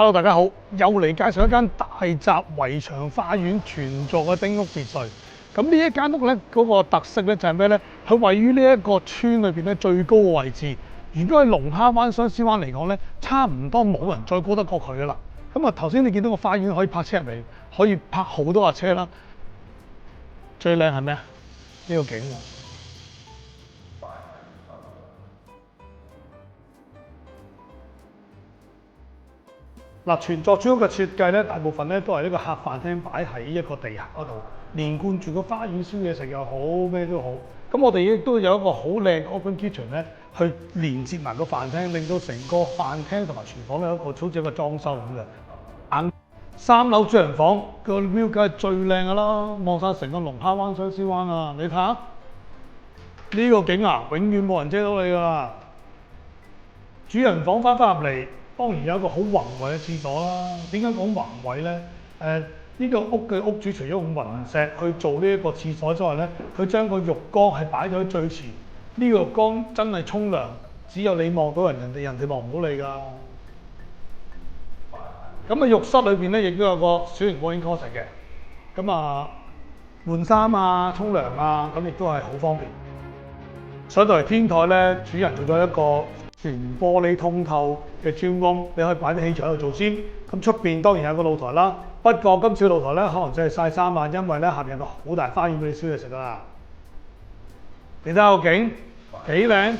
Hello， 大家好，又嚟介紹一間大閘圍牆花園全座嘅丁屋別墅。咁呢一間屋咧，嗰個特色咧就係咩咧？佢位於呢一個村裏邊咧最高嘅位置。如果喺龍蝦灣、相思灣嚟講咧，差唔多冇人再高得過佢噶啦。咁啊，頭先你見到個花園可以泊車入嚟，可以泊好多架車啦。最靚係咩啊？呢個景。嗱，全座村屋嘅設計咧，大部分咧都係呢個客飯廳擺喺一個地下嗰度，連貫住個花園燒嘢食又好，咩都好。咁我哋亦都有一個好靚嘅 open kitchen 咧，去連接埋個飯廳，令到成個飯廳同埋廚房咧有一個好似一個裝修咁嘅。3樓主人房個 view 梗係最靚㗎啦，望晒成個龍蝦灣、相思灣啊！你睇下呢個景啊，永遠冇人遮到你㗎啦。主人房翻入嚟。當然有一個好宏偉嘅廁所啦。點解講宏偉咧？呢個屋嘅屋主除咗用雲石去做呢一個廁所之外咧，佢將個浴缸係擺咗喺最前。呢個浴缸真係沖涼，只有你望到人哋望唔到你㗎。咁啊，浴室裏邊咧亦都有個小型 walk-in closet 嘅。咁啊，換衫啊、沖涼啊，咁亦都係好方便。上到嚟天台咧，主人做咗一個全玻璃通透嘅 gym room，你可以擺啲器材喺度做先。咁出邊當然有個露台啦，不過今次露台咧可能只係曬衫啊，因為咧下邊有個好大花園俾你燒嘢食啊。你睇下個景幾靚！